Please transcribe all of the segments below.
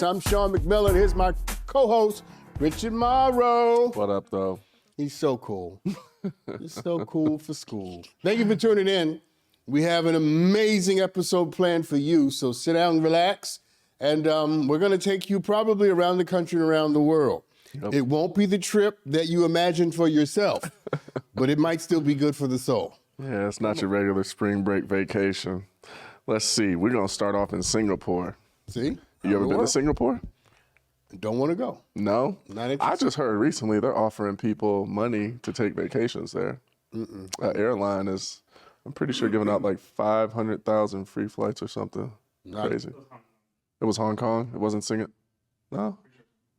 Relax. I'm Sean McMillan. Here's my co-host, Richard Morrow. What up, though? He's so cool. He's so cool for school. Thank you for tuning in. We have an amazing episode planned for you, so sit down and relax. And we're going to take you probably around the country and around the world. Yep. It won't be the trip that you imagined for yourself, but it might still be good for the soul. Yeah, it's not your regular spring break vacation. Let's see. We're going to start off in Singapore. See? You ever been to Singapore? Don't want to go. No? Not interested. I just heard recently they're offering people money to take vacations there. Airline is, I'm pretty sure, giving out like 500,000 free flights or something. Crazy. It was Hong Kong? It wasn't Singapore? No?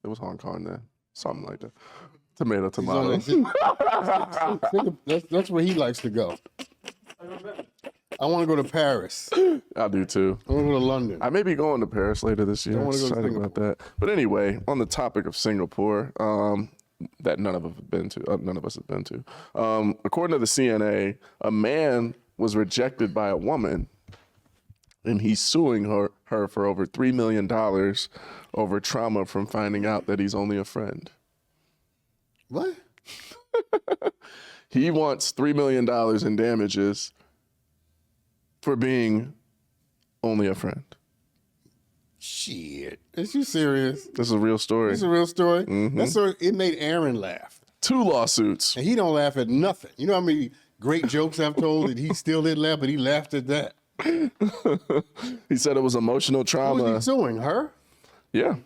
It was Hong Kong then. Something like that. Tomato, tomato. That's where he likes to go. I want to go to Paris. I do too. I want to go to London. I may be going to Paris later this year. I want to go to Excited about that. But anyway, on the topic of Singapore, that none of us have been to. According to the CNA, a man was rejected by a woman, and he's suing her for over $3 million over trauma from finding out that he's only a friend. What? He wants $3 million in damages for being only a friend. Shit. Is you serious? This is a real story. It's a real story? Mm-hmm. That story, it made Aaron laugh. 2 lawsuits. And he don't laugh at nothing. You know how many great jokes I've told that he still didn't laugh, but he laughed at that. He said it was emotional trauma. Who was he suing? Her? Yeah.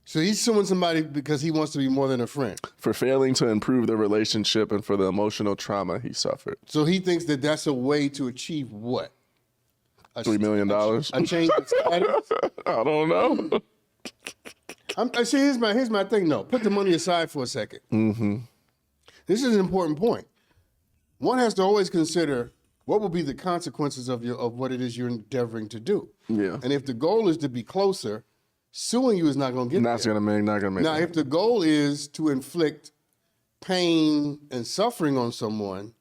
So he's suing somebody because he wants to be more than a friend. For failing to improve the relationship and for the emotional trauma he suffered. So he thinks that that's a way to achieve what? $3 million? A change in status? I don't know. See, here's my thing, though. Put the money aside for a second. Mm-hmm. This is an important point. One has to always consider what will be the consequences of what it is you're endeavoring to do. Yeah. And if the goal is to be closer, suing you is not going to get there. Not gonna make. Now, if the goal is to inflict pain and suffering on someone,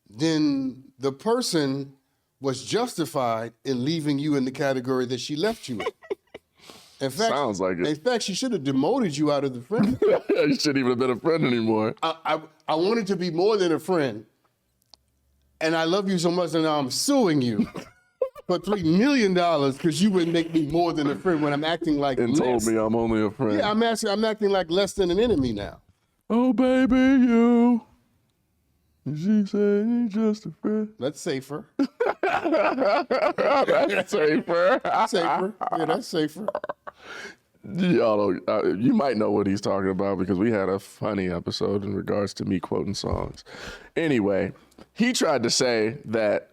then the person was justified in leaving you in the category that she left you in. In fact, sounds like it. In fact, she should have demoted you out of the friend. You shouldn't even have been a friend anymore. I wanted to be more than a friend, and I love you so much that now I'm suing you for $3 million because you wouldn't make me more than a friend when I'm acting like and less. Told me I'm only a friend. Yeah, I'm acting like less than an enemy now. Oh, baby, you. She said you're just a friend. That's safer. That's safer. Safer. Yeah, that's safer. Y'all don't, you might know what he's talking about because we had a funny episode in regards to me quoting songs. Anyway, he tried to say that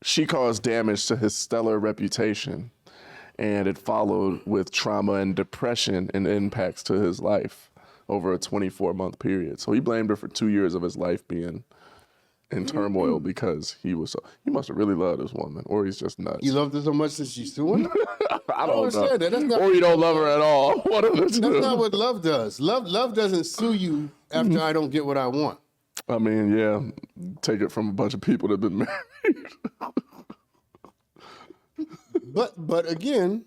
she caused damage to his stellar reputation, and it followed with trauma and depression and impacts to his life over a 24-month period. So he blamed her for 2 years of his life being in turmoil because he must have really loved this woman, or he's just nuts. You loved her so much that she's suing? I don't know. That. That's not, or you don't love her at all. One of the two. That's not what love does. Love doesn't sue you after I don't get what I want. I mean, yeah, take it from a bunch of people that have been married. But again,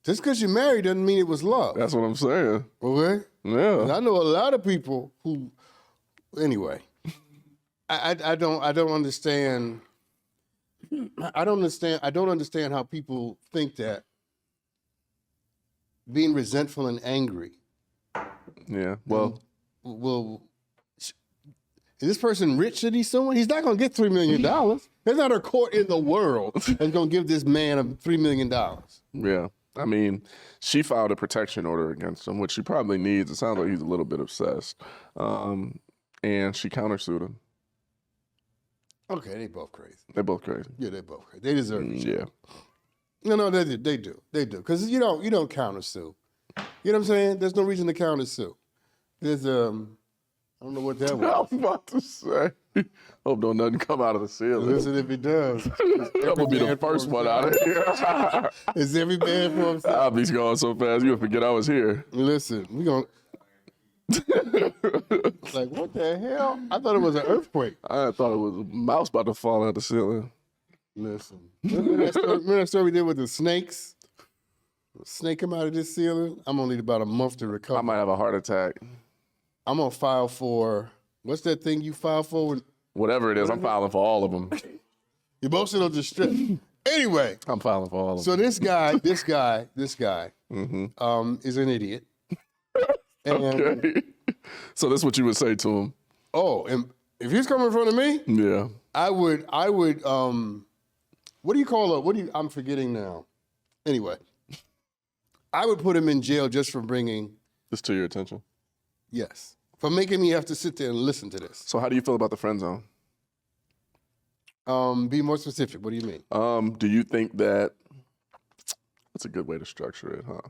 just because you're married doesn't mean it was love. That's what I'm saying. Okay? Yeah. I know a lot of people who, anyway, I don't understand. I don't understand how people think that being resentful and angry. Yeah. Well, is this person rich that he's suing? He's not going to get $3 million. There's not a court in the world that's going to give this man $3 million. Yeah. I mean, she filed a protection order against him, which she probably needs. It sounds like he's a little bit obsessed. And she countersued him. Okay, they both crazy. They're both crazy. Yeah, they both crazy. They deserve it. Yeah. No, they do. Because you don't countersue. You know what I'm saying? There's no reason to countersue. There's I don't know what that was. I was about to say. Hope don't nothing come out of the ceiling. Listen, if it does, that would be the first one out of here. Is every man for himself? I'll be going so fast, you'll forget I was here. Listen, we gonna. Like, what the hell? I thought it was an earthquake. I thought it was a mouse about to fall out the ceiling. Listen, remember that story we did with the snakes? Snake him out of this ceiling. I'm gonna need about a month to recover. I might have a heart attack. I'm gonna file for, what's that thing you file for? Whatever it is, I'm filing for all of them. Emotional distress. Anyway. I'm filing for all of them. So this guy is an idiot. And, Okay. So that's what you would say to him? Oh, and if he's coming in front of me, Yeah. I would, what do you call I'm forgetting now. Anyway, I would put him in jail just for bringing. This to your attention? Yes. For making me have to sit there and listen to this. So how do you feel about the friend zone? Be more specific. What do you mean? Do you think that's a good way to structure it, huh?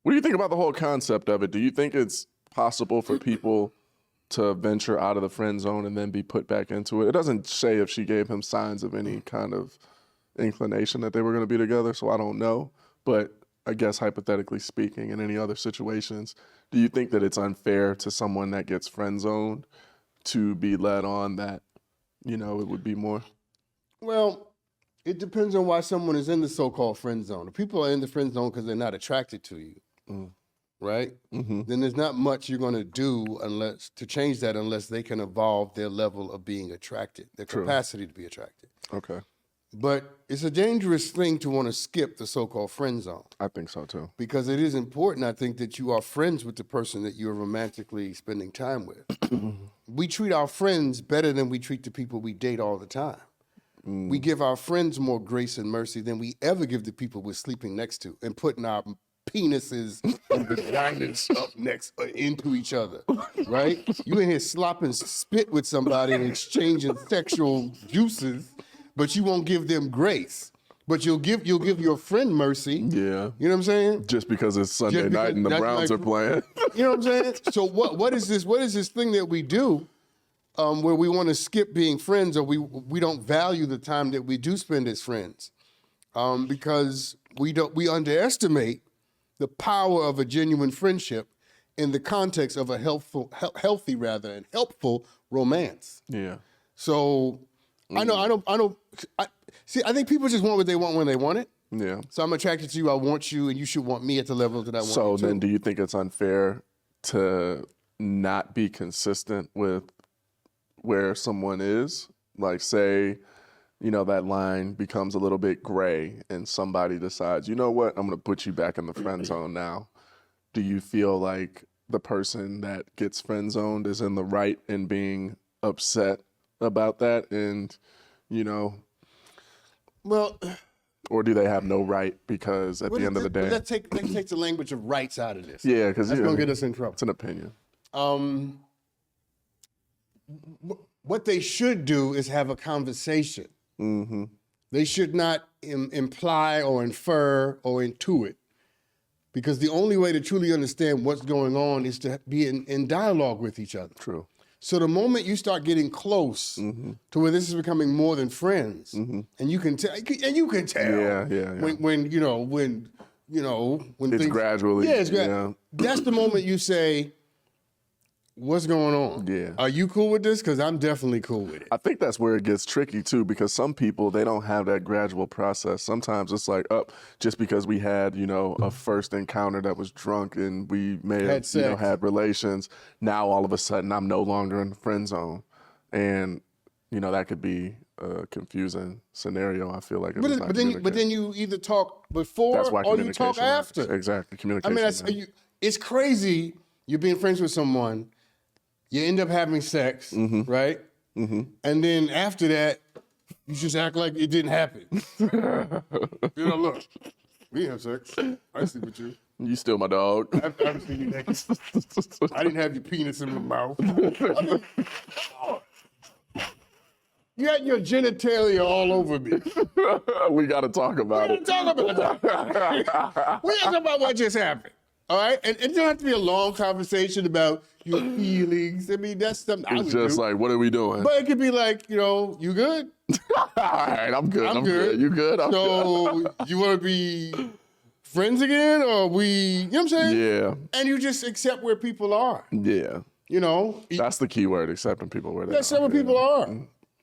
What do you think about the whole concept of it? Do you think it's possible for people to venture out of the friend zone and then be put back into it? It doesn't say if she gave him signs of any kind of inclination that they were going to be together, so I don't know. But I guess hypothetically speaking, in any other situations, do you think that it's unfair to someone that gets friend zoned to be led on that, it would be more? Well, it depends on why someone is in the so-called friend zone. If people are in the friend zone because they're not attracted to you, right? Mm-hmm. Then there's not much you're going to do to change that unless they can evolve their level of being attracted, their capacity to be attracted. Okay. But it's a dangerous thing to want to skip the so-called friend zone. I think so too. Because it is important, I think, that you are friends with the person that you're romantically spending time with. We treat our friends better than we treat the people we date all the time. We give our friends more grace and mercy than we ever give the people we're sleeping next to and putting our penises and vaginas up into each other, right? You in here slopping spit with somebody and exchanging sexual juices, but you won't give them grace. But you'll give your friend mercy. Yeah. You know what I'm saying? Just because it's Sunday night and the Browns are playing. You know what I'm saying? So what is this thing that we do where we want to skip being friends, or we don't value the time that we do spend as friends? Because we underestimate the power of a genuine friendship in the context of a healthy and helpful romance. Yeah. So I think people just want what they want when they want it. Yeah. So I'm attracted to you, I want you, and you should want me at the level that I want you So to. then do you think it's unfair to not be consistent with where someone is? Like, say, that line becomes a little bit gray and somebody decides, you know what, I'm going to put you back in the friend zone now. Do you feel like the person that gets friend zoned is in the right in being upset about that and, Well, or do they have no right because at the end of the day? Let's take the language of rights out of this. Yeah, because that's going to get us in trouble. It's an opinion. What they should do is have a conversation. Mm-hmm. They should not imply or infer or intuit, because the only way to truly understand what's going on is to be in dialogue with each other. True. So the moment you start getting close to where this is becoming more than friends, and you can tell, when it's things, gradually, that's the moment you say, what's going on? Yeah. Are you cool with this? Because I'm definitely cool with it. I think that's where it gets tricky too, because some people, they don't have that gradual process. Sometimes it's like, just because we had, a first encounter that was drunk and we may have, had relations, now all of a sudden I'm no longer in the friend zone. And, that could be a confusing scenario. I feel like but then you either talk before or you talk after. Exactly. Communication. It's crazy. You're being friends with someone, you end up having sex, right? Mm-hmm. And then after that, you just act like it didn't happen. Look, we didn't have sex. I sleep with you. You still my dog. I haven't seen you naked. I didn't have your penis in my mouth. You had your genitalia all over me. We got to talk about it. We got to talk about what just happened. All right? And it don't have to be a long conversation about your feelings. I mean, that's something I would do. It's just like, what are we doing? But it could be like, you good? All right, I'm good. I'm good. You good? I'm good. You want to be friends again? Or you know what I'm saying? Yeah. And you just accept where people are. Yeah. That's the key word, accepting people where they are. Accept where people are.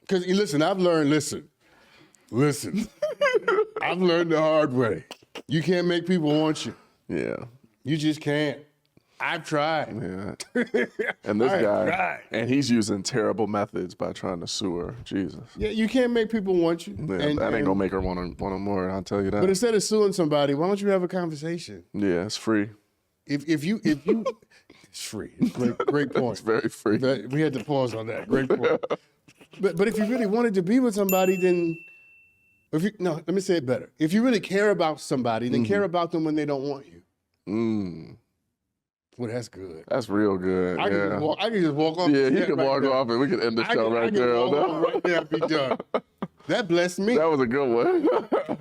Because, listen, I've learned, listen. I've learned the hard way. You can't make people want you. Yeah. You just can't. I've tried. Yeah. And this guy, and he's using terrible methods by trying to sue her. Jesus. Yeah, you can't make people want you. Yeah, that ain't gonna make her want him more. I'll tell you that. But instead of suing somebody, why don't you have a conversation? Yeah, it's free. If you, it's free. Great point. It's very free. We had to pause on that. Great point. But if you really wanted to be with somebody, then let me say it better. If you really care about somebody, then care about them when they don't want you. Well, that's good. That's real good. I can just walk off. Yeah, he can walk off and we can end the show right there. Right there and be done. That blessed me. That was a good one.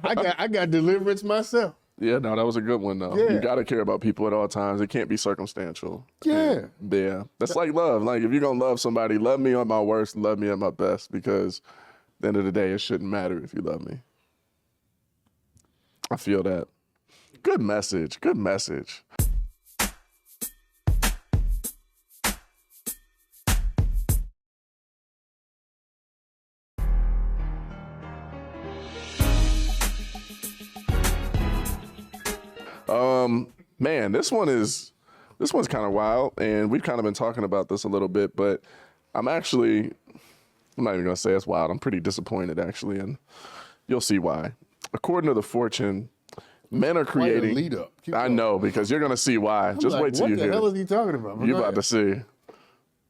I got deliverance myself. Yeah, no, that was a good one though. Yeah. You gotta care about people at all times. It can't be circumstantial. Yeah. Yeah. That's like love. Like if you're gonna love somebody, love me at my worst, love me at my best, because at the end of the day, it shouldn't matter if you love me. I feel that. Good message. Good message. Man, this one's kind of wild, and we've kind of been talking about this a little bit, but I'm not even gonna say it's wild. I'm pretty disappointed actually, and you'll see why. According to the Fortune, men are creating. Lead up. I know, because you're gonna see why. Just wait till you hear. What the hell is he talking about? You're about to see.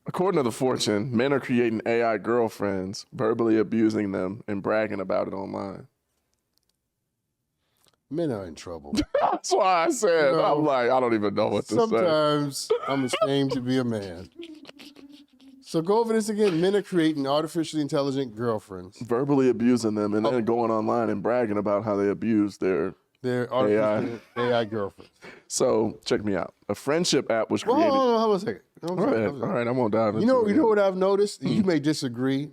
According to the Fortune, men are creating AI girlfriends, verbally abusing them, and bragging about it online. Men are in trouble. That's why I said, I'm like, I don't even know what to say. Sometimes I'm ashamed to be a man. So go over this again. Men are creating artificially intelligent girlfriends. Verbally abusing them and then going online and bragging about how they abuse their artificial AI girlfriends. So check me out. A friendship app was created. Hold on a second. All right, I won't dive into it. You know what I've noticed? You may disagree,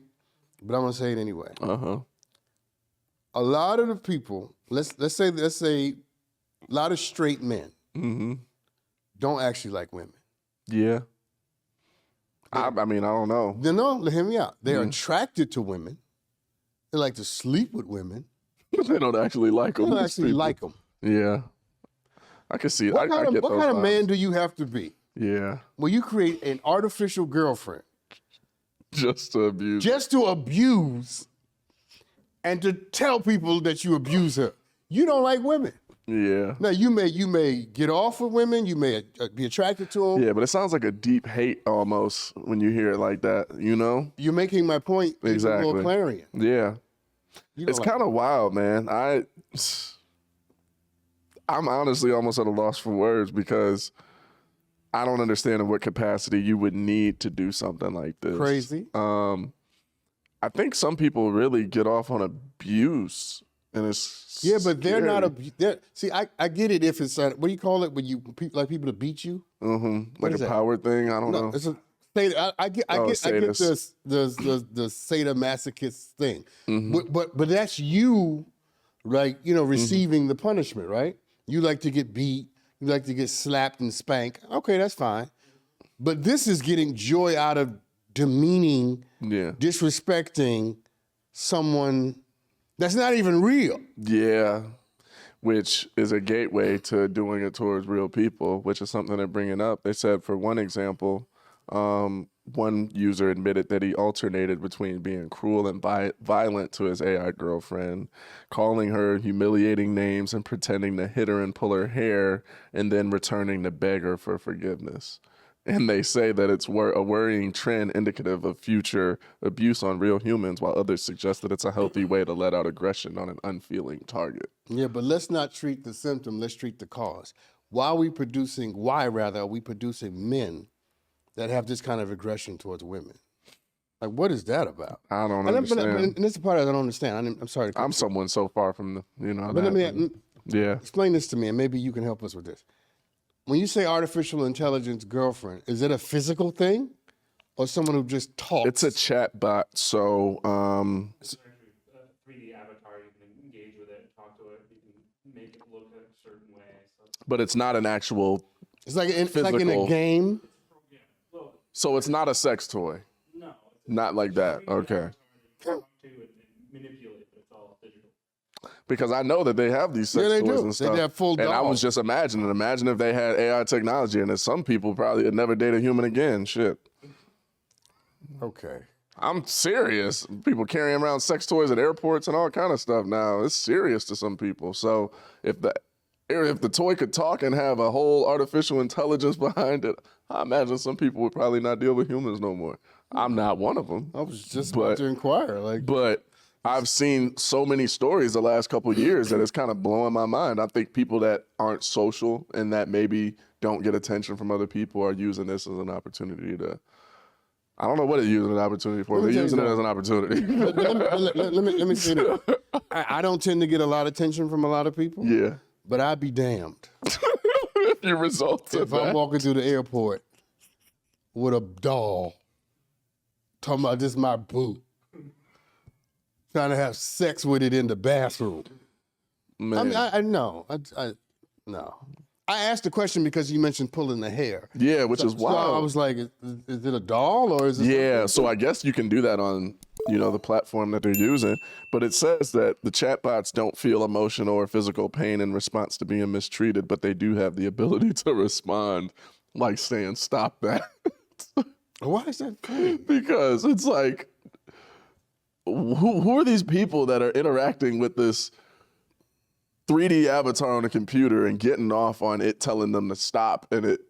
but I'm gonna say it anyway. A lot of the people, let's say a lot of straight men don't actually like women. Yeah. I mean, I don't know. No, hear me out. They're attracted to women. They like to sleep with women. But they don't actually like them. They don't actually like them. Yeah. I can see it. What kind of man do you have to be? Yeah. Well, you create an artificial girlfriend. Just to abuse. Just to abuse and to tell people that you abuse her. You don't like women. Yeah. Now, you may get off with women. You may be attracted to them. Yeah, but it sounds like a deep hate almost when you hear it like that, you know? You're making my point. Exactly. A little clarion. Yeah. It's kind of wild, man. I'm honestly almost at a loss for words because I don't understand in what capacity you would need to do something like this. Crazy. I think some people really get off on abuse, and it's but they're not see, I get it if it's what do you call it when you like people to beat you? Like a power thing. I don't know. It's I get the sadomasochist thing, but that's you, like receiving the punishment, right? You like to get beat, you like to get slapped and spanked. Okay, that's fine, but this is getting joy out of demeaning, disrespecting someone that's not even real. Yeah, which is a gateway to doing it towards real people, which is something they're bringing up. They said, for one example, one user admitted that he alternated between being cruel and violent to his AI girlfriend, calling her humiliating names and pretending to hit her and pull her hair, and then returning to beg her for forgiveness. And they say that it's a worrying trend indicative of future abuse on real humans, while others suggest that it's a healthy way to let out aggression on an unfeeling target. Yeah, but let's not treat the symptom, let's treat the cause. Why are we producing men that have this kind of aggression towards women? Like, what is that about? I don't understand. And this is the part I don't understand. I'm sorry. I'm someone so far from the, But let me yeah. Explain this to me, and maybe you can help us with this. When you say artificial intelligence girlfriend, is it a physical thing or someone who just talks? It's a chat bot, so... It's actually a 3D avatar. You can engage with it, talk to it. You can make it look a certain way. But it's not an actual It's like in a game? So it's not a sex toy? No. Not like that, okay. Talk to and manipulate, but it's all digital. Because I know that they have these sex they toys do. and stuff. They have full and I was dolls. just imagine if they had AI technology, and that some people probably would never date a human again. Shit. Okay. I'm serious. People carrying around sex toys at airports and all kind of stuff now. It's serious to some people. So if the toy could talk and have a whole artificial intelligence behind it, I imagine some people would probably not deal with humans no more. I'm not one of them. I was just about to inquire. But I've seen so many stories the last couple of years that it's kind of blowing my mind. I think people that aren't social and that maybe don't get attention from other people are using this as an opportunity to, I don't know what they're using an opportunity for. They're using it as an opportunity. let me say this. I don't tend to get a lot of attention from a lot of people. Yeah. But I'd be damned If you result if I'm walking through the airport with a doll talking about this is my boo, trying to have sex with it in the bathroom. Man. I mean, I know. No. I asked the question because you mentioned pulling the hair. Yeah, which is wild. So I was like, is it a doll or is it? Yeah, so I guess you can do that on, the platform that they're using. But it says that the chatbots don't feel emotional or physical pain in response to being mistreated, but they do have the ability to respond, like saying, "Stop that." Why is that funny? Because it's like, who are these people that are interacting with this 3D avatar on a computer and getting off on it telling them to stop, and it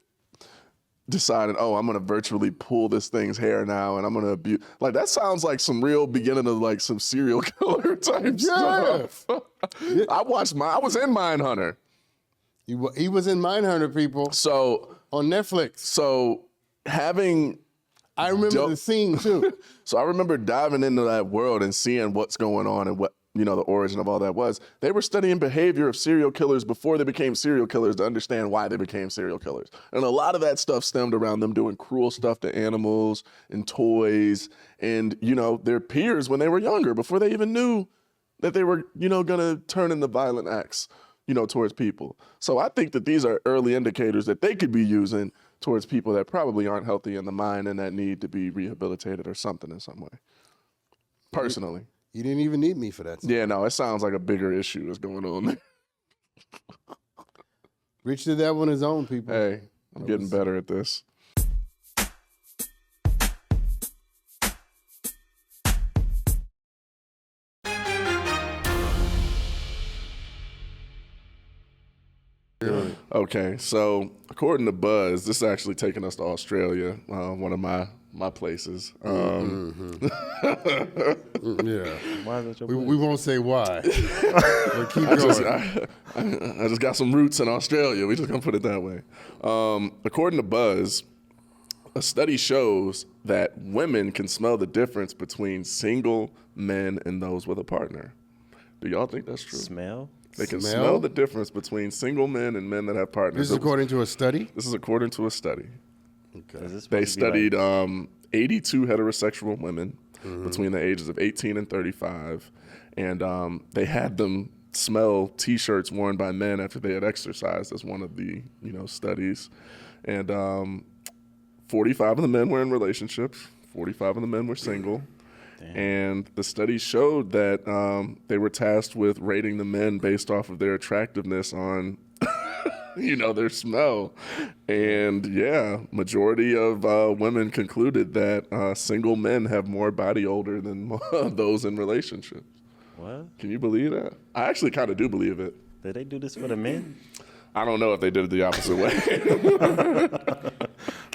deciding, oh, I'm gonna virtually pull this thing's hair now and I'm gonna abuse. Like, that sounds like some real beginning of like some serial killer type stuff. I was in Mindhunter. He was in Mindhunter, people. So on Netflix. So I remember the scene too. So I remember diving into that world and seeing what's going on and what, the origin of all that was. They were studying behavior of serial killers before they became serial killers to understand why they became serial killers. And a lot of that stuff stemmed around them doing cruel stuff to animals and toys and, their peers when they were younger, before they even knew that they were, gonna turn into violent acts, towards people. So I think that these are early indicators that they could be using towards people that probably aren't healthy in the mind and that need to be rehabilitated or something in some way. Personally. You didn't even need me for that. Yeah, no, it sounds like a bigger issue is going on there. Rich did that on his own, people. Hey, I'm getting better at this. Okay, so according to Buzz, this is actually taking us to Australia, one of my places. Yeah. Why is that your We won't say why. But keep going. I just got some roots in Australia. We just gonna put it that way. According to Buzz, a study shows that women can smell the difference between single men and those with a partner. Do y'all think that's true? Smell? They can smell the difference between single men and men that have partners. This is according to a study? This is according to a study. Okay. They studied 82 heterosexual women between the ages of 18 and 35, and they had them smell T-shirts worn by men after they had exercised as one of the studies. And 45 of the men were in relationships, 45 of the men were single. Damn. And the study showed that they were tasked with rating the men based off of their attractiveness on their smell. And yeah, majority of women concluded that single men have more body odor than those in relationships. What? Can you believe that? I actually kind of do believe it. Did they do this for the men? I don't know if they did it the opposite way.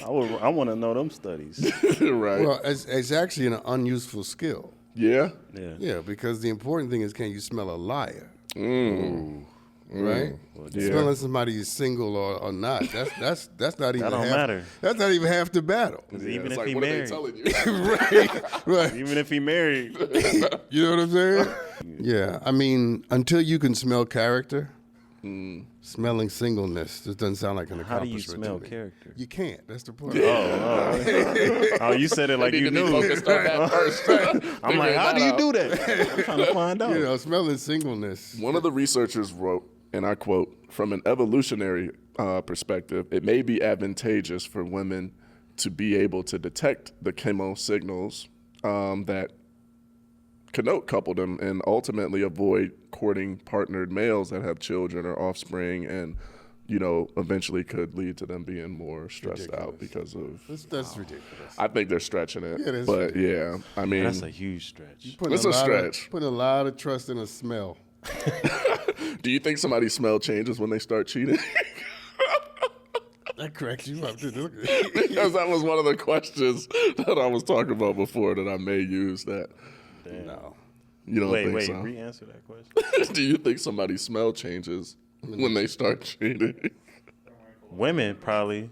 I want to know them studies. Right. Well, it's actually an unuseful skill. Yeah? Yeah, because the important thing is, can you smell a liar? Right? Well, yeah. Smelling somebody is single or not. That's not even That don't half, matter. That's not even half the battle. Even It's if like, he what married. are they telling you? Right. Even if he married. You know what I'm saying? Yeah. I mean, until you can smell character, smelling singleness just doesn't sound like an How do you accomplishment. smell to me. character? You can't. That's the point. Oh, you said it like Need you to be knew. focused on that first. I'm like, how do you do that? I'm trying to find out. You know, smelling singleness. One of the researchers wrote, and I quote, "From an evolutionary perspective, it may be advantageous for women to be able to detect the chemo signals that connote coupledom and ultimately avoid courting partnered males that have children or offspring, and eventually could lead to them being more stressed out because of. That's ridiculous. I think they're stretching it, Yeah, that's but ridiculous. yeah, I mean, That's a huge stretch. it's a stretch. Putting a lot of trust in a smell. Do you think somebody's smell changes when they start cheating? That cracks you up, too. Because that was one of the questions that I was talking about before that I may use that. Damn. No. You don't think Wait, so? re-answer that question. Do you think somebody's smell changes when they start cheating? Women can probably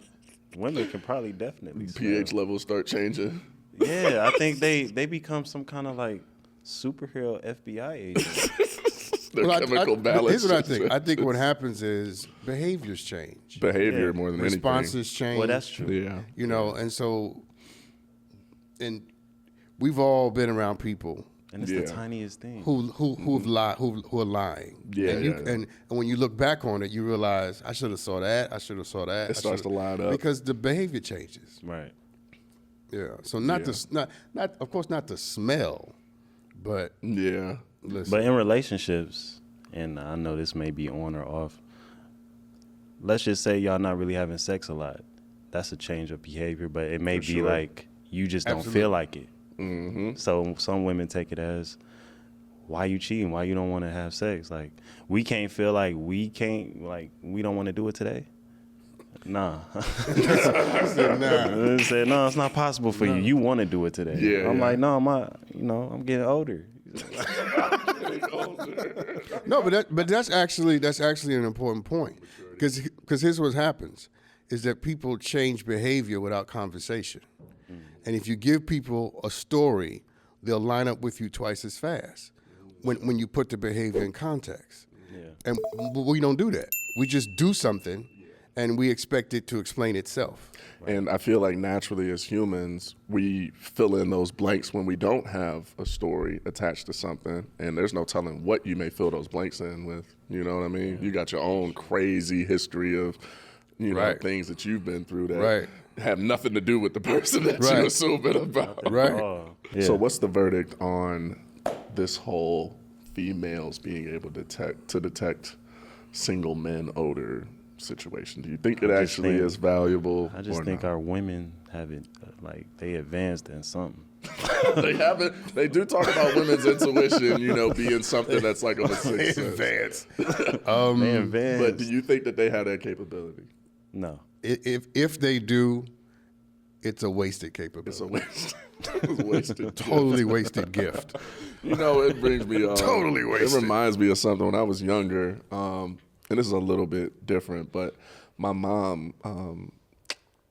definitely smell. pH levels start changing. Yeah, I think they become some kind of like superhero FBI agent. Their chemical balance. Here's what I think. I think what happens is behaviors change. Behavior Yeah. more than Responses change. Well, that's true. anything. Yeah. And so, and we've all been around people And it's Yeah. the tiniest thing. who are lying. Yeah, and yeah. And when you look back on it, you realize I should have saw that. I should have saw that. It starts to line up. because the behavior changes. Right. Yeah. So not of course not the smell, but Yeah. listen. But in relationships, and I know this may be on or off, let's just say y'all not really having sex a lot. That's a change of behavior, but it may For be sure. like you just don't Absolutely. feel like it. Mm-hmm. So some women take it as, why you cheating? Why you don't want to have sex? Like, we can't feel like we don't want to do it today? Nah. Nah. They said, no, it's not possible for you. You want to do it today. Yeah, I'm yeah. like, no, I'm getting older. No, but that's actually an important point, because here's what happens, is that people change behavior without conversation, and if you give people a story, they'll line up with you twice as fast when you put the behavior in context. Yeah. And we don't do that. We just do something, and we expect it to explain itself. And I feel like naturally as humans, we fill in those blanks when we don't have a story attached to something. And there's no telling what you may fill those blanks in with. You know what I mean? You got your own crazy history of, Right. things that you've been through that Right. have nothing to do with the person that Right. you assume it about. Right. Yeah. So what's the verdict on this whole females being able to detect single men odor situation? Do you think it I just actually think- is valuable? I just or think not? our women haven't, they advanced in something. They haven't. They do talk about women's intuition, being something that's like of a sixth sense. Advance. They advanced. But do you think that they have that capability? No. If they do, it's a wasted capability. It's a waste. It's a wasted. Totally wasted gift. It brings me Totally wasted. It reminds me of something when I was younger, and this is a little bit different. But my mom,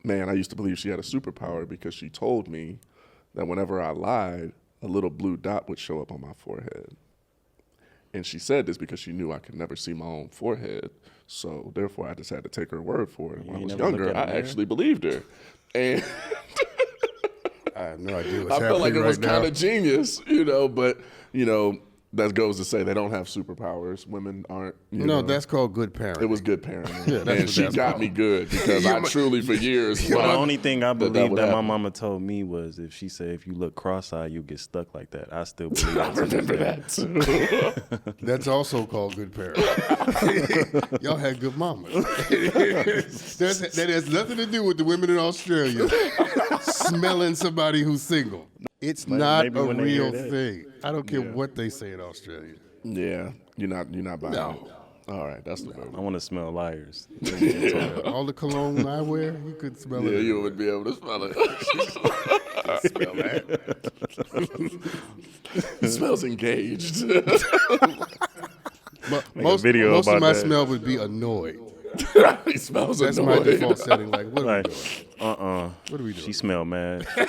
man, I used to believe she had a superpower because she told me that whenever I lied, a little blue dot would show up on my forehead. And she said this because she knew I could never see my own forehead. So therefore, I just had to take her word for it. When I ain't was never looked younger, at a I mirror? actually believed her. And I have no idea what's I felt like it happening was right kind now. of genius, but, that goes to say they don't have superpowers. Women aren't, No, that's called good parenting. It was good parenting. Yeah, that's and what she that's got called. me good because I truly, for years, Well, the thought only thing I that believe would that my happen. mama told me was if she said if you look cross-eyed, you get stuck like that. I still believe I that. to this remember day. that too. That's also called good parenting. Y'all had good mamas. That has nothing to do with the women in Australia smelling somebody who's single. It's not maybe a when they hear real that. thing. I don't care what they say in Australia. Yeah, you're not buying No. it. All right, that's the vote. I want to smell liars. All the cologne I wear, you could smell Yeah, it. you would be able to smell it. smell that. It smells engaged. Most video most of about my that. smell would be annoyed. He smells That's my annoyed. default setting. Like, what are we doing? What are we doing? She smell mad. He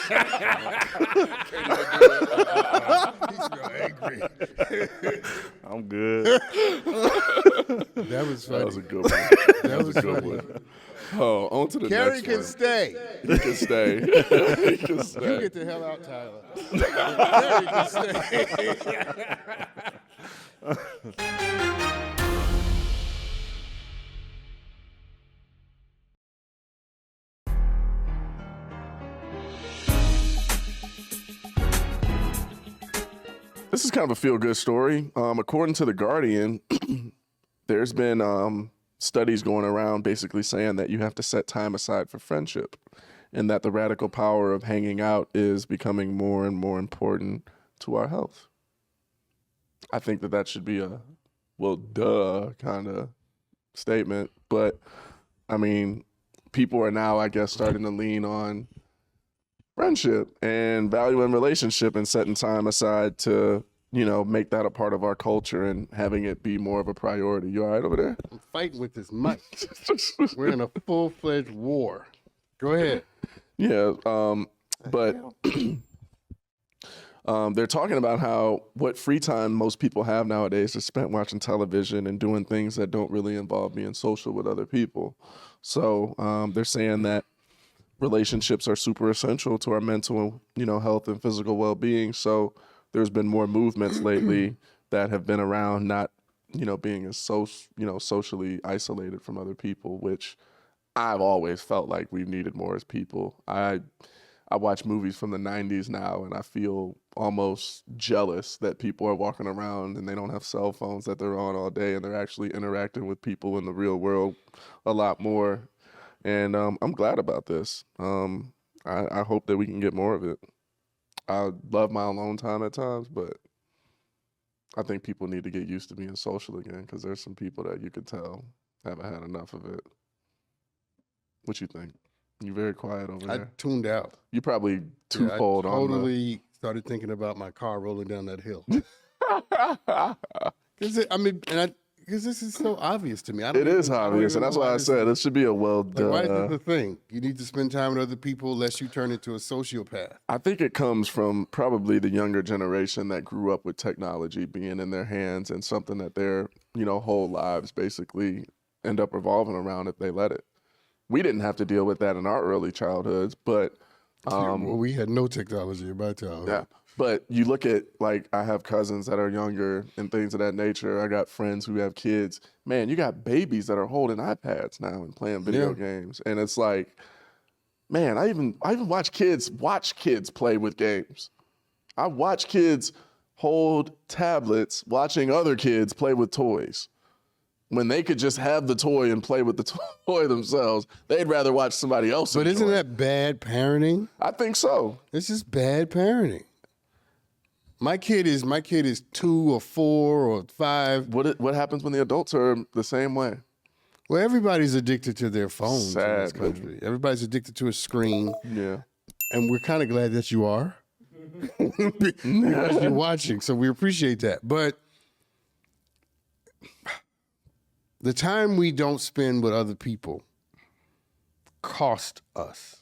smell angry. I'm good. That was funny. That was a good one. That was Good funny. one. Oh, on to the Carrie next can one. stay. He can stay. He can You stay. get the hell out, Tyler. Carrie can stay. This is kind of a feel-good story. According to The Guardian, there's been studies going around basically saying that you have to set time aside for friendship and that the radical power of hanging out is becoming more and more important to our health. I think that should be a, well, duh kind of statement. But, I mean, people are now, I guess, starting to lean on friendship and valuing relationship and setting time aside to, you know, make that a part of our culture and having it be more of a priority. You all right over there? I'm fighting with this mic. We're in a full-fledged war. Go ahead. Yeah, but they're talking about how what free time most people have nowadays is spent watching television and doing things that don't really involve being social with other people. So they're saying that relationships are super essential to our mental, you know, health and physical well-being. So there's been more movements lately that have been around not, you know, being as socially isolated from other people, which I've always felt like we've needed more as people. I watch movies from the 90s now and I feel almost jealous that people are walking around and they don't have cell phones that they're on all day and they're actually interacting with people in the real world a lot more. And I'm glad about this. I hope that we can get more of it. I love my alone time at times, but I think people need to get used to being social again because there's some people that you could tell haven't had enough of it. What you think? You're very quiet over I there. tuned out. You probably twofold I on totally started thinking about my car rolling down that hill. Because this is so obvious to me. It is obvious, and that's why I said it should be a well done. Why is this a thing? You need to spend time with other people lest you turn into a sociopath. I think it comes from probably the younger generation that grew up with technology being in their hands and something that their, you know, whole lives basically end up revolving around if they let it. We didn't have to deal with that in our early childhoods, but Well, we had no technology in my childhood. yeah. But you look at, like, I have cousins that are younger and things of that nature. I got friends who have kids. Man, you got babies that are holding iPads now and playing video games. And it's like, man, I even watch kids play with games. I watch kids hold tablets watching other kids play with toys. When they could just have the toy and play with the toy themselves, they'd rather watch somebody else. But isn't that bad parenting? I think so. It's just bad parenting. My kid is 2 or 4 or 5. What happens when the adults are the same way? Well, everybody's addicted to their phones in this Sad, country. Everybody's addicted to a screen. Yeah. And we're kind of glad that you are. Because you're watching, so we appreciate that. But the time we don't spend with other people cost us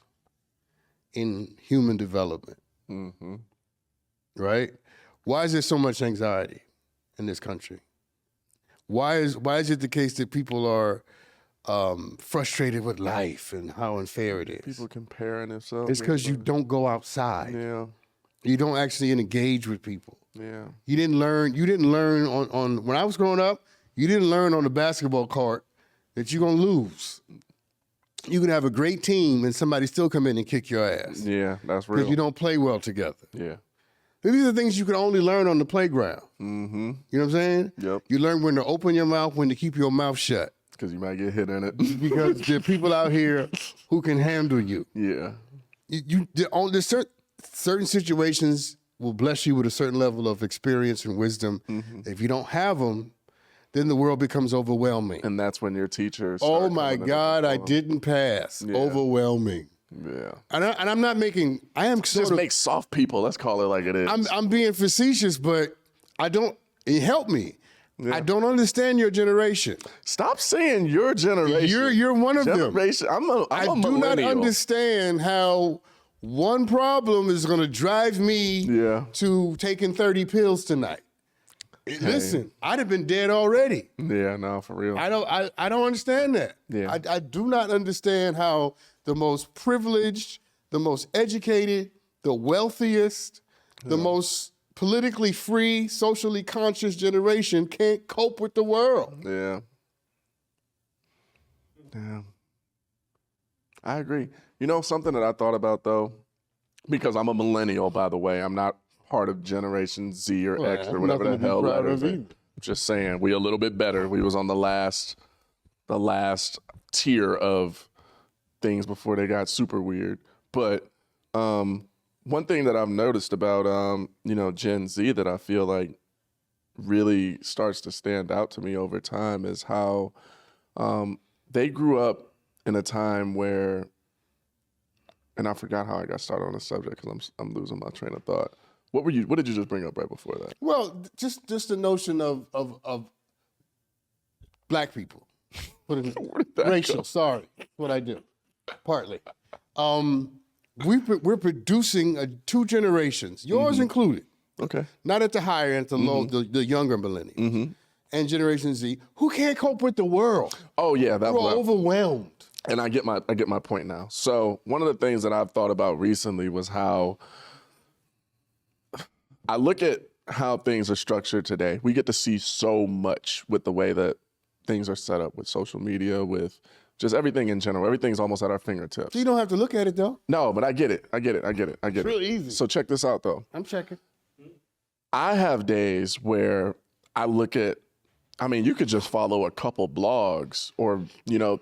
in human development. Mm-hmm. Right? Why is there so much anxiety in this country? Why is it the case that people are frustrated with life and how unfair it is? People comparing themselves. It's because you don't go outside. Yeah. You don't actually engage with people. Yeah. You didn't learn on when I was growing up, you didn't learn on the basketball court that you're gonna lose. You can have a great team and somebody still come in and kick your ass. Yeah, that's real. Because you don't play well together. Yeah. These are things you can only learn on the playground. Mm-hmm. You know what I'm saying? Yep. You learn when to open your mouth, when to keep your mouth shut. Because you might get hit in it. Because there are people out here who can handle you. Yeah. There's certain situations will bless you with a certain level of experience and wisdom. Mm-hmm. If you don't have them, then the world becomes overwhelming. And that's when your teachers. Oh my God, I didn't pass. Yeah. Overwhelming. Yeah. And I'm not making. I am sort just of, make soft people. Let's call it like it is. I'm being facetious, but I don't. It helped me. Yeah. I don't understand your generation. Stop saying your generation. You're one of them. I do not understand how one problem is going to drive me to taking 30 pills tonight. Hey. Listen, I'd have been dead already. Yeah, no, for real. I don't understand that. Yeah. I do not understand how the most privileged, the most educated, the wealthiest, the most politically free, socially conscious generation can't cope with the world. Yeah. Yeah. I agree. You know, something that I thought about, though, because I'm a millennial, by the way. I'm not part of Generation Z or Well, I X have or whatever nothing the to be hell proud that of is. either. Just saying, we a little bit better. We was on the last tier of things before they got super weird. But one thing that I've noticed about Gen Z that I feel like really starts to stand out to me over time is how they grew up in a time where, and I forgot how I got started on the subject because I'm losing my train of thought. What did you just bring up right before that? Well, just the notion of black people. Where did that Racial, go? sorry. That's what I do. Partly. We're producing two generations, yours included. Okay. Not at the higher end, the younger millennials. And Generation Z, who can't cope with the world. Oh yeah, We're overwhelmed. And I get my point now. So one of the things that I've thought about recently was how I look at how things are structured today. We get to see so much with the way that things are set up with social media, with just everything in general. Everything's almost at our fingertips. So you don't have to look at it, though. No, but I get it. It's real easy. So check this out, though. I'm checking. I have days where I look at, you could just follow a couple blogs or,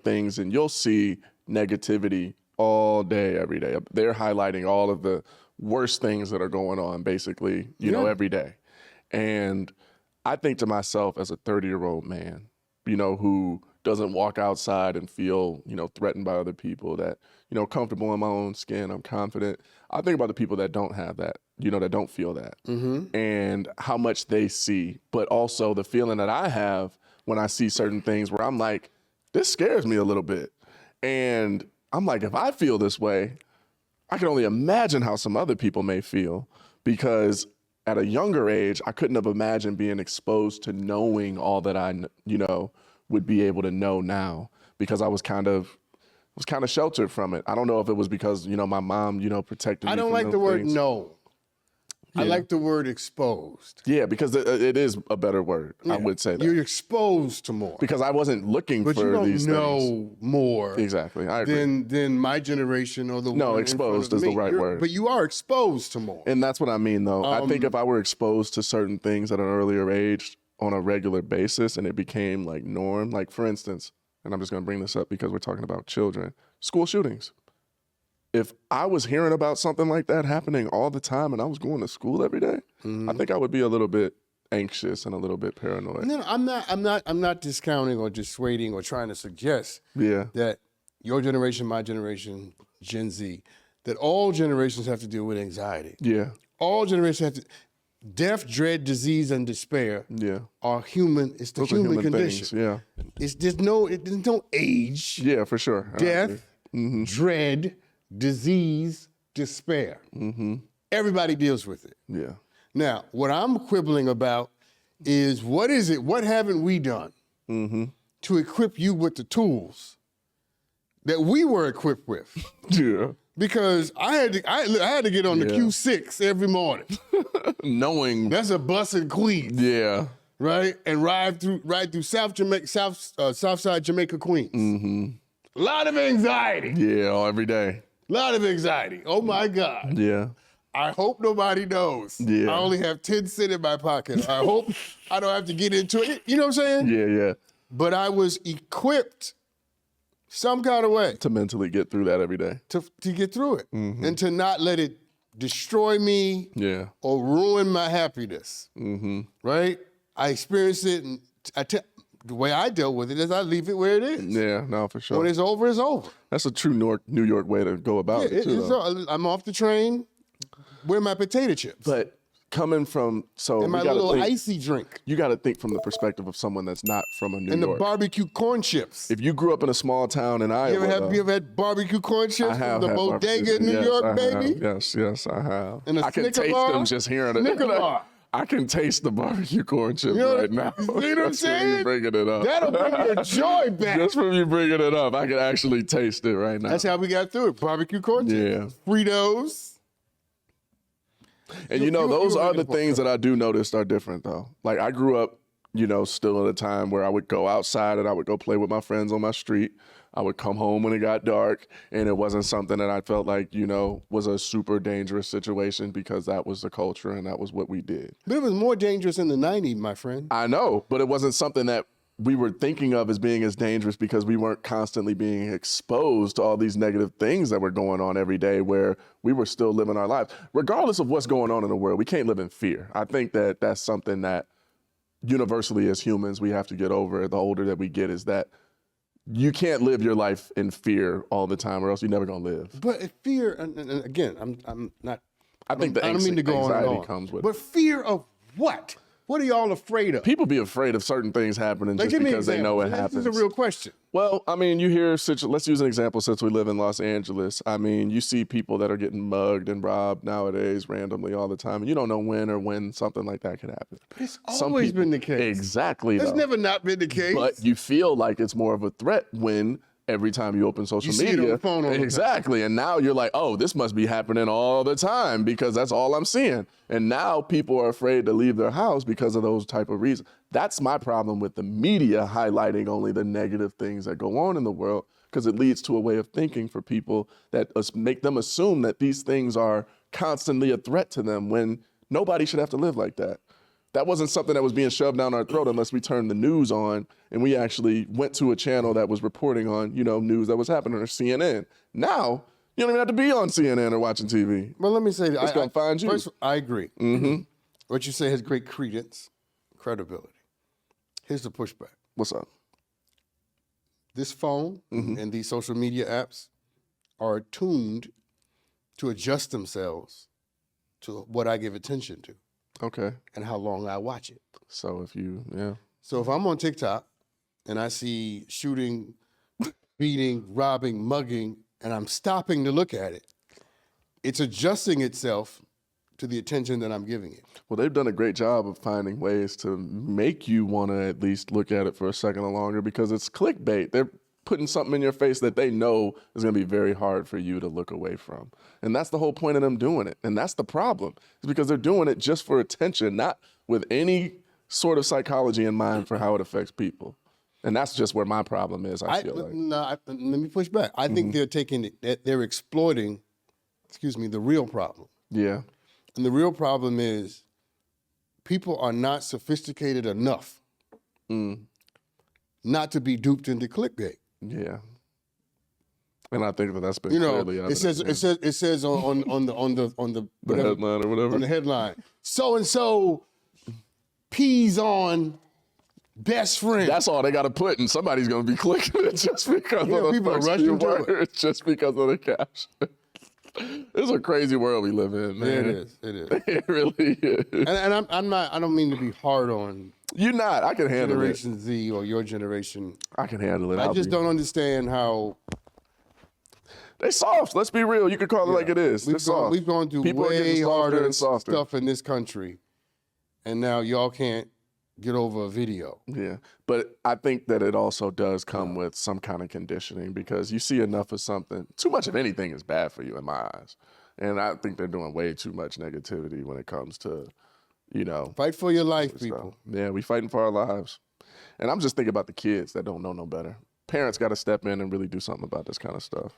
things, and you'll see negativity all day, every day. They're highlighting all of the worst things that are going on, basically, every day. And I think to myself as a 30-year-old man, who doesn't walk outside and feel, threatened by other people, that, comfortable in my own skin, I'm confident. I think about the people that don't have that, that don't feel that, and how much they see, but also the feeling that I have when I see certain things where I'm like, this scares me a little bit. And I'm like, if I feel this way, I can only imagine how some other people may feel, because at a younger age, I couldn't have imagined being exposed to knowing all that I, would be able to know now, because I was kind of sheltered from it. I don't know if it was because, my mom, protected me. I don't from like those the word things. no. I like the word exposed. Yeah, because it is a better word. I would say that. You're exposed to more. Because I wasn't looking But for you don't these know things. more Exactly, I agree. than my generation or the No, one in exposed front of is the me. right word. But you are exposed to more. And that's what I mean, though. I think if I were exposed to certain things at an earlier age on a regular basis and it became like norm, like for instance, and I'm just going to bring this up because we're talking about children, school shootings. If I was hearing about something like that happening all the time and I was going to school every day, I think I would be a little bit anxious and a little bit paranoid. No, I'm not discounting or dissuading or trying to suggest Yeah. that your generation, my generation, Gen Z, that all generations have to deal with anxiety. Yeah. All generations have to. Death, dread, disease, and despair Yeah. are human. It's the Those are human condition. things. Yeah. There's no age, Yeah, for sure. I death, agree. dread, disease, despair. Everybody deals with it. Yeah. Now, what I'm quibbling about is what haven't we done to equip you with the tools that we were equipped with? Yeah. Because I had to get on the Yeah. Q6 every morning. Knowing. That's a bus in Queens, Yeah. right? And ride through Southside Jamaica, Queens. A lot of anxiety. Yeah, every day. A lot of anxiety. Oh my God. Yeah. I hope nobody knows. Yeah. I only have 10 cents in my pocket. I hope I don't have to get into it. You know what I'm saying? Yeah, yeah. But I was equipped some kind of way To mentally get through that every day. to get through it and to not let it destroy me Yeah. or ruin my happiness. Right? I experienced it, and the way I dealt with it is I leave it where it is. Yeah, no, for sure. When it's over, it's over. That's a true New York way to go about it, too, though. I'm off the train. Where are my potato chips? But coming from, so and my we gotta little think, icy drink. you got to think from the perspective of someone that's not from a New And York. the barbecue corn chips. If you grew up in a small town in Iowa, You ever had barbecue corn chips I have from the had bodega barbecue. in New Yes, York, I baby? have. Yes, I have. And a I can Snicker taste bar? them just hearing it. Snicker bar. I can taste the barbecue corn chips You know, right now. you see what I'm Just from you saying? bringing it up. That'll bring your joy back. Just from you bringing it up, I can actually taste it right now. That's how we got through it. Barbecue corn chips. Yeah. Fritos. And You- those you were are the making a point, things that I do notice are different, though. Like I grew up you know, still at a time where I would go outside and I would go play with my friends on my street. I would come home when it got dark, and it wasn't something that I felt like, you know, was a super dangerous situation because that was the culture and that was what we did. But it was more dangerous in the 90s, my friend. I know, but it wasn't something that we were thinking of as being as dangerous because we weren't constantly being exposed to all these negative things that were going on every day, where we were still living our lives. Regardless of what's going on in the world, we can't live in fear. I think that that's something that universally as humans we have to get over the older that we get, is that you can't live your life in fear all the time, or else you're never gonna live. But fear, and again, I'm not. I think the I don't mean to go on and anxiety on. comes with But fear of what? What are y'all afraid of? people be afraid of certain things happening Like, just give me because they know it examples. happens. This is a real question. Well, I mean, you hear, let's use an example since we live in Los Angeles. I mean, you see people that are getting mugged and robbed nowadays randomly all the time, and you don't know when something like that could happen. It's Some always people- been the case. Exactly. That's though. never not been the case. But you feel like it's more of a threat when every time you open social You see it media. on the phone all the time. Exactly. And now you're like, oh, this must be happening all the time because that's all I'm seeing. And now people are afraid to leave their house because of those type of reasons. That's my problem with the media highlighting only the negative things that go on in the world, because it leads to a way of thinking for people that make them assume that these things are constantly a threat to them when nobody should have to live like that. That wasn't something that was being shoved down our throat unless we turned the news on and we actually went to a channel that was reporting on, you know, news that was happening, or CNN. Now, you don't even have to be on CNN or watching TV. Well, let me say that. It's gonna find you. First, I agree. Mm-hmm. What you say has great credibility. Here's the pushback. What's up? This phone and these social media apps are tuned to adjust themselves to what I give attention to Okay. and how long I watch it. So yeah. So if I'm on TikTok and I see shooting, beating, robbing, mugging, and I'm stopping to look at it, it's adjusting itself to the attention that I'm giving it. Well, they've done a great job of finding ways to make you want to at least look at it for a second or longer, because it's clickbait. They're putting something in your face that they know is going to be very hard for you to look away from. And that's the whole point of them doing it. And that's the problem, is because they're doing it just for attention, not with any sort of psychology in mind for how it affects people. And that's just where my problem is, I feel like. Let me push back. I think they're exploiting, the real problem. Yeah. And the real problem is people are not sophisticated enough not to be duped into clickbait. Yeah. And I think that's been You know, clearly it evident. says on the The headline or whatever. on the headline, so and so pees on best friend. That's all they got to put, and somebody's going to be clicking it just because Yeah, of the people are first rushing few to it. words, just because of the caption. It's a crazy world we live in, man. It is. It really is. And I'm not. I don't mean to be hard on You're not. I can handle Generation Z or your generation. it. I can handle it. I just don't understand how They soft. Let's be real. You could call it like it is. They're soft. we've gone through People are way getting softer harder and softer. stuff in this country, and now y'all can't get over a video. Yeah, but I think that it also does come with some kind of conditioning, because you see enough of something. Too much of anything is bad for you in my eyes. And I think they're doing way too much negativity when it comes to, Fight for your life, stuff. people. Yeah, we fighting for our lives. And I'm just thinking about the kids that don't know no better. Parents got to step in and really do something about this kind of stuff.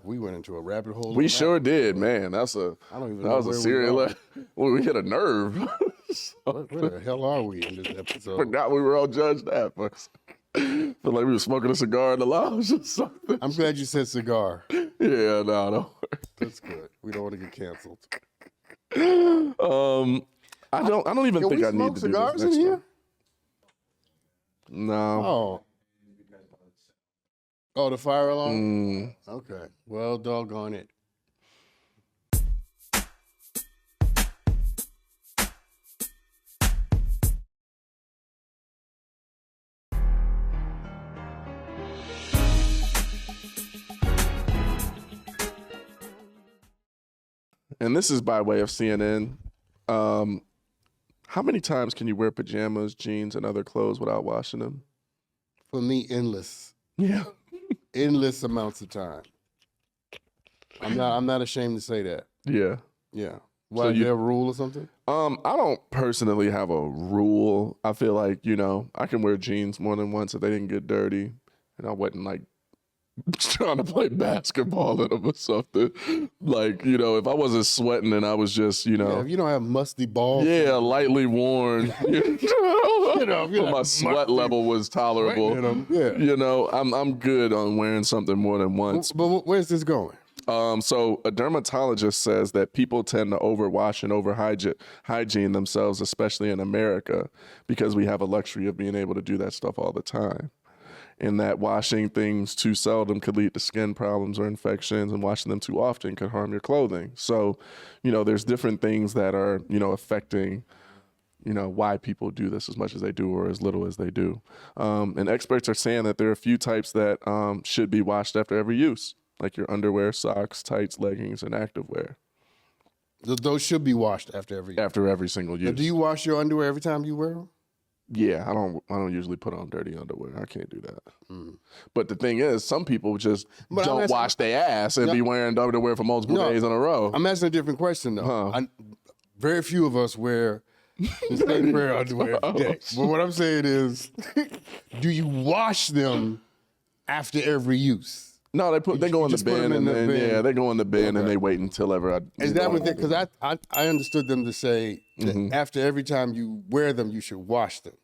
We went into a rabbit hole. We on sure did, man. That was a where we serious. We hit a nerve. that. Where the hell are we in this episode? Forgot we were all judged at first. Feel like we were smoking a cigar in the lounge or something. I'm glad you said cigar. Yeah, no, don't worry. That's good. We don't want to get canceled. I don't even Can think we I need smoke to do cigars this in next here? time. No. Oh. Oh, the fire alarm? Okay. Well, doggone it. And this is by way of CNN. How many times can you wear pajamas, jeans, and other clothes without washing them? For me, endless. Yeah. Endless amounts of time. I'm not ashamed to say that. Yeah. Yeah. Why, is there a rule or something? I don't personally have a rule. I feel like, I can wear jeans more than once if they didn't get dirty. And I wasn't like trying to play basketball in them or something. Like, if I wasn't sweating and I was just, Yeah, if you don't have musty balls. yeah, lightly worn, if my sweat level was tolerable. Yeah. I'm good on wearing something more than once. But where's this going? So a dermatologist says that people tend to overwash and over hygiene themselves, especially in America, because we have a luxury of being able to do that stuff all the time. And that washing things too seldom could lead to skin problems or infections, and washing them too often could harm your clothing. So, there's different things that are, affecting, why people do this as much as they do or as little as they do. And experts are saying that there are a few types that should be washed after every use, like your underwear, socks, tights, leggings, and activewear. Those should be washed after every single use. Now, do you wash your underwear every time you wear them? Yeah, I don't usually put on dirty underwear. I can't do that. But the thing is, some people just don't wash their ass and be wearing underwear for multiple days in a row. I'm asking a different question though. Very few of us wear the same pair of underwear every day. But what I'm saying is, do you wash them after every use? No, they go in the bin, and then they go in the bin and they wait until ever. Is that what? Because I understood them to say that after every time you wear them, you should wash them.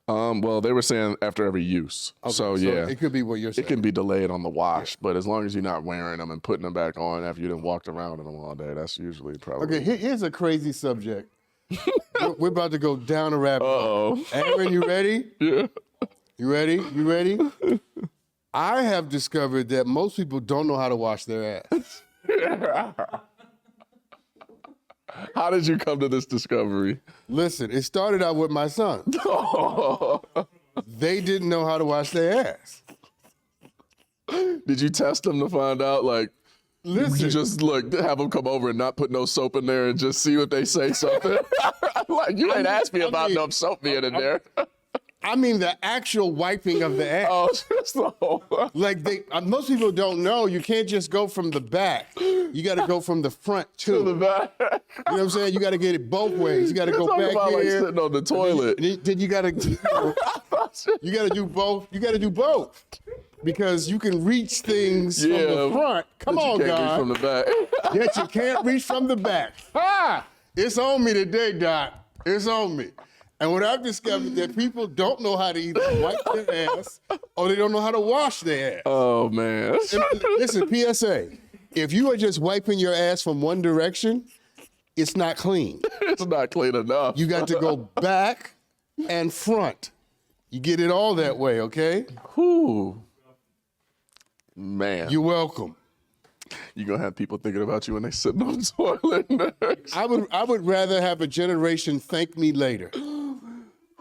Well, they were saying after every use. Okay, so yeah, it could be what you're saying. It can be delayed on the wash, but as long as you're not wearing them and putting them back on after you done walked around in them all day, that's usually probably. Okay, here's a crazy subject. We're about to go down a rabbit hole. Aaron, you ready? Yeah. You ready? You ready? I have discovered that most people don't know how to wash their ass. How did you come to this discovery? Listen, it started out with my son. They didn't know how to wash their ass. Did you test them to find out, like, Listen. you just have them come over and not put no soap in there and just see if they say something? Like, you ain't asked me about no soap being in there. I mean the actual wiping of the ass. Oh, just the whole. Like most people don't know, you can't just go from the back. You got to go from the front too. To the back. You know what I'm saying? You got to get it both ways. You got to go back about here. Like sitting on the toilet. Then you got to do both. You got to do both because you can reach things from the front. Come on, you can't God. reach from the back. Yet you can't reach from the back. It's on me today, Doc. It's on me. And what I've discovered that people don't know how to either wipe their ass or they don't know how to wash their ass. Oh, man. Listen, PSA, if you are just wiping your ass from one direction, it's not clean. It's not clean enough. You got to go back and front. You get it all that way, okay? Whew. Man. You're welcome. You're going to have people thinking about you when they sitting on the toilet next. I would rather have a generation thank me later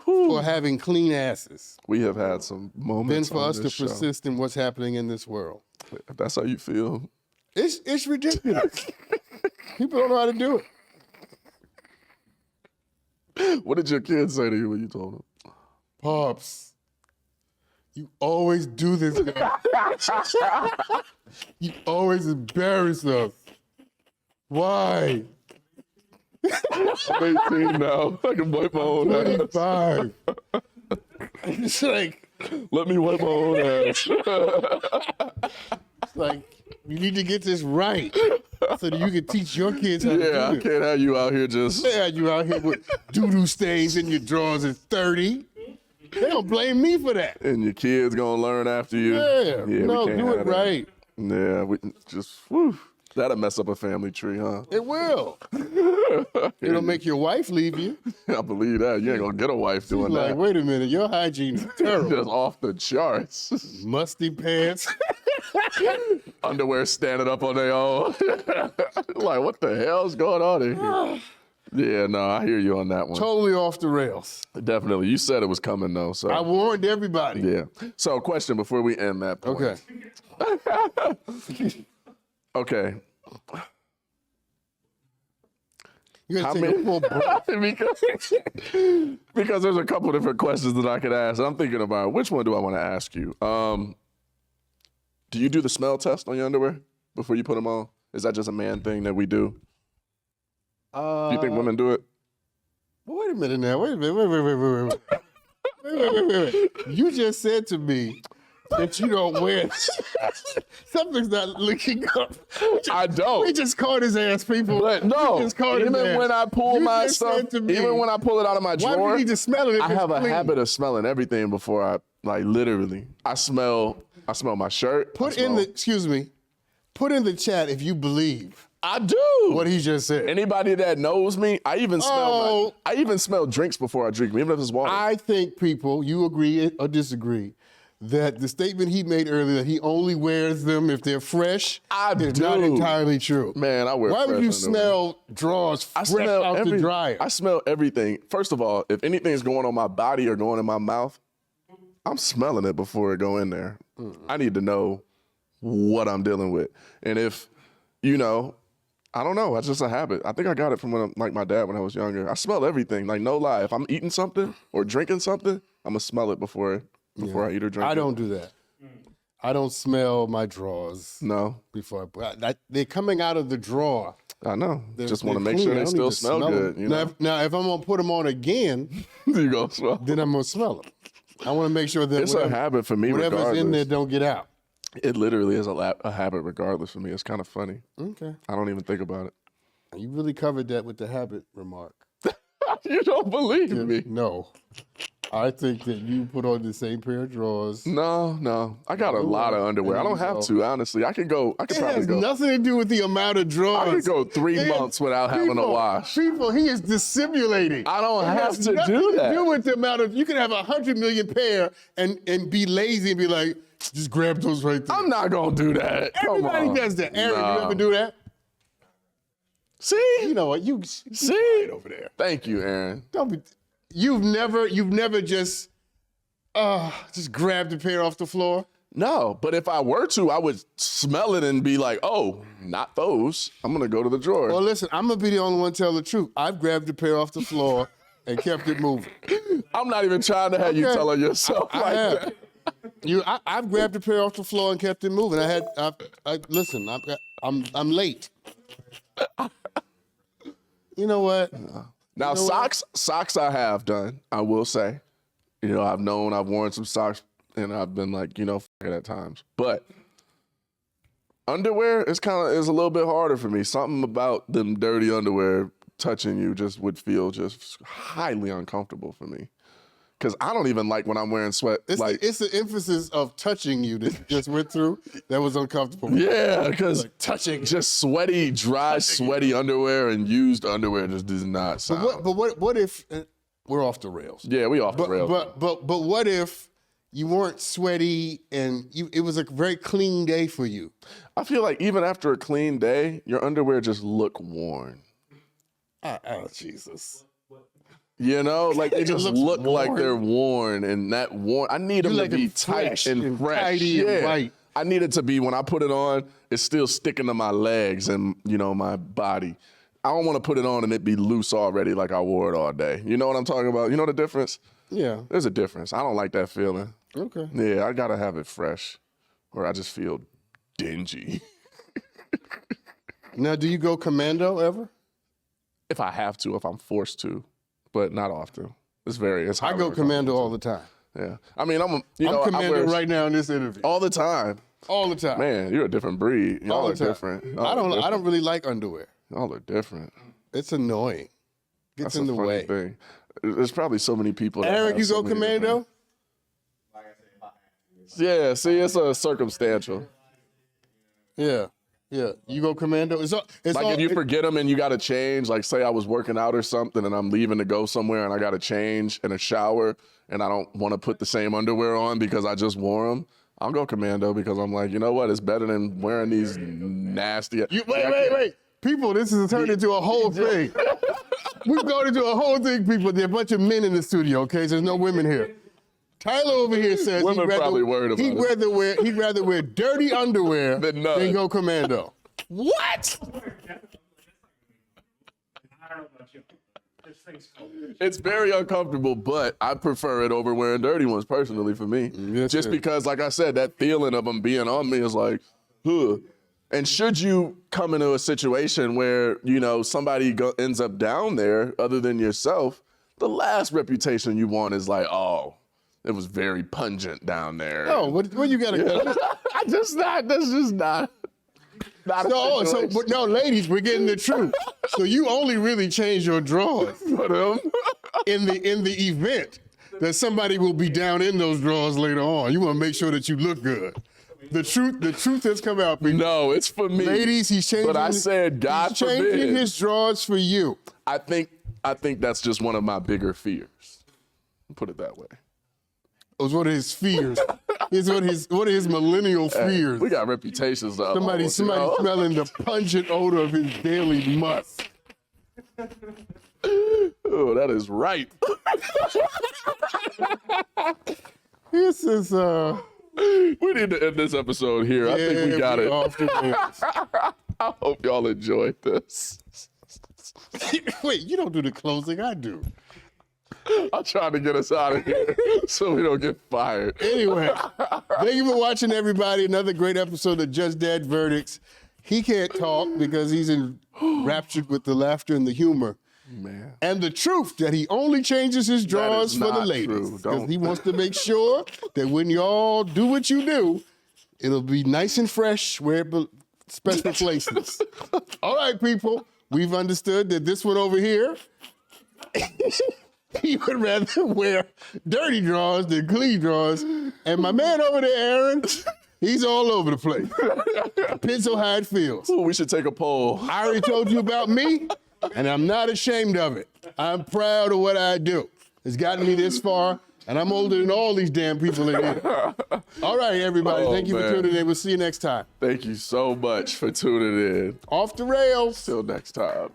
for having clean asses We have had some than moments for on us to this show. persist in what's happening in this world. If that's how you feel. It's ridiculous. People don't know how to do it. What did your kids say to you when you told them? Pops, you always do this now. You always embarrass us. Why? I'm 18 now. I can wipe my own ass. 25. It's like, Let me wipe my own ass. it's like, you need to get this right so that you can teach your kids how to Yeah, I do this. can't have you out here just. Yeah, you out here with doo-doo stains in your drawers at 30. They don't blame me for that. And your kids gonna learn after you. Yeah, we no, can't do have it that. right. Yeah, we just, whew, that'll mess up a family tree, huh? It will. It'll make your wife leave you. I believe that. You ain't gonna get a wife doing Like, that. wait a minute, your hygiene is terrible. Just off the charts. Musty pants. Underwear standing up on their own. Like, what the hell's going on in here? Yeah, no, I hear you on that one. Totally off the rails. Definitely. You said it was coming, though. So I warned everybody. yeah. So, question before we end that point. Okay. Okay. You How gotta take many- a full break. because there's a couple different questions that I could ask. I'm thinking about which one do I want to ask you. Do you do the smell test on your underwear before you put them on? Is that just a man thing that we do? Do you think women do it? Wait a minute now. Wait a minute. Wait. You just said to me that you don't wear. Something's not looking up. I don't. We just caught his ass, people. But no, We just caught his even ass. when I pull You my just stuff, said to me, even when I pull it out of my why drawer, do you need to smell it if I it's have a clean? habit of smelling everything before I, like, literally. I smell my shirt. Put in the chat if you believe I do. what he just said. Anybody that knows me, I even smell drinks before I drink them, even if it's water. I think people, you agree or disagree, that the statement he made earlier that he only wears them if they're fresh is not entirely true. Man, I wear Why would fresh you underwear. smell drawers fresh out the dryer? I smell everything. First of all, if anything's going on my body or going in my mouth, I'm smelling it before it go in there. I need to know what I'm dealing with. And if, I don't know. It's just a habit. I think I got it from my dad when I was younger. I smell everything. Like, no lie. If I'm eating something or drinking something, I'm going to smell it before I eat or drink I it. don't do that. I don't smell my drawers No. before they're coming out of the drawer. I know. Just want to They're make sure clean. I they don't still need to smell good. them. Now, if I'm going to put them on again, You go smell. then I'm going to smell them. I want to make sure that It's a habit for me whatever's regardless. in there don't get out. It literally is a habit regardless for me. It's kind of funny. Okay. I don't even think about it. You really covered that with the habit remark. You don't believe me. No. I think that you put on the same pair of drawers. No. I got a lot of underwear. I don't have to, honestly. I could It probably has go. nothing to do with the amount of drawers. I could go 3 months without having a wash. People, he is dissimulating. I don't It have has to nothing do that. To do with the amount of, you can have 100 million pair and be lazy and be like, just grab those right there. I'm not going to do that. Come Everybody on. does that. Aaron, Nah. you ever do that? See? You know what? You See? over there. Thank you, Aaron. Don't be. You've never just grabbed a pair off the floor. No, but if I were to, I would smell it and be like, oh, not those. I'm going to go to the drawer. Well, listen, I'm gonna be the only one to tell the truth. I've grabbed a pair off the floor and kept it moving. I'm not even trying to have you Okay. tell on yourself I like have. that. I've grabbed a pair off the floor and kept it moving. Listen, I'm late. You know what? Now, socks I have done, I will say. I've worn some socks and I've been like, f it at times. But underwear is a little bit harder for me. Something about them dirty underwear touching you just would feel just highly uncomfortable for me. Because I don't even like when I'm wearing sweat. It's the emphasis of touching you that you just went through that was uncomfortable. Yeah, because touching. just sweaty underwear and used underwear just does not sound. But what if we're off the rails? Yeah, we off the rails. But what if you weren't sweaty and it was a very clean day for you? I feel like even after a clean day, your underwear just look worn. Oh, Jesus. Like they just look like worn. they're worn and that worn. I need them to like be them tight fresh and and fresh. tidy and right. I need it to be when I put it on, it's still sticking to my legs and my body. I don't want to put it on and it be loose already like I wore it all day. You know what I'm talking about? You know the difference? Yeah. There's a difference. I don't like that feeling. Okay. Yeah, I gotta have it fresh, or I just feel dingy. Now, do you go commando ever? If I have to, if I'm forced to, but not often. It's I go commando all the time. Yeah, I mean, I'm I'm commando right now in this interview. all the time. All the time. Man, you're a different breed. Y'all all are the time. different. I don't really like underwear. Y'all are different. It's annoying. Gets That's in a the funny way. thing. There's probably so many people. That Eric, have you so go many different- commando? Yeah, see, it's a circumstantial. Yeah. You go commando? It's Like if you forget them and you got to change, like say I was working out or something and I'm leaving to go somewhere and I got to change in a shower and I don't want to put the same underwear on because I just wore them, I'll go commando because I'm like, you know what? It's better than wearing these nasty. Wait. People, this has turned into a whole thing. We've gone into a whole thing, people. There are a bunch of men in the studio, okay? So there's no women here. Tyler over here says Women probably worried about it. he'd rather wear dirty underwear Than none. than go commando. What? I don't know about you. This thing's cold. It's very uncomfortable, but I prefer it over wearing dirty ones personally for me. Yes, Just sir. because, like I said, that feeling of them being on me is like, huh. And should you come into a situation where, you know, somebody ends up down there other than yourself, the last reputation you want is like, oh, it was very pungent down there. Oh, what you got to That's just not a situation. but no, ladies, we're getting the truth. So you only really change your drawers For them. in the event that somebody will be down in those drawers later on. You want to make sure that you look good. The truth has come out. People. No, it's for me. Ladies, he's changing. But I said, God he's changing forbid. his drawers for you. I think that's just one of my bigger fears. Put it that way. It was one of his fears. It's one of his millennial fears. We got reputations though. Somebody smelling the pungent odor of his daily musk. Oh, that is right. This is We need to end this episode here. I think we got it. off the rails. I hope y'all enjoyed this. Wait, you don't do the closing, I do. I'm trying to get us out of here so we don't get fired. Anyway, thank you for watching, everybody. Another great episode of Judge Dad Verdicts. He can't talk because he's enraptured with the laughter and the humor. Man. And the truth that he only changes his drawers for the not ladies. true. Because Don't. he wants to make sure that when y'all do what you do, it'll be nice and fresh where it special places. All right, people. We've understood that this one over here, he would rather wear dirty drawers than clean drawers. And my man over there, Aaron, he's all over the place. Depends on how it feels. Ooh, we should take a poll. I already told you about me, and I'm not ashamed of it. I'm proud of what I do. It's gotten me this far, and I'm older than all these damn people in here. All right, everybody. Oh, Thank you man. for tuning in. We'll see you next time. Thank you so much for tuning in. Off the rails. Till next time.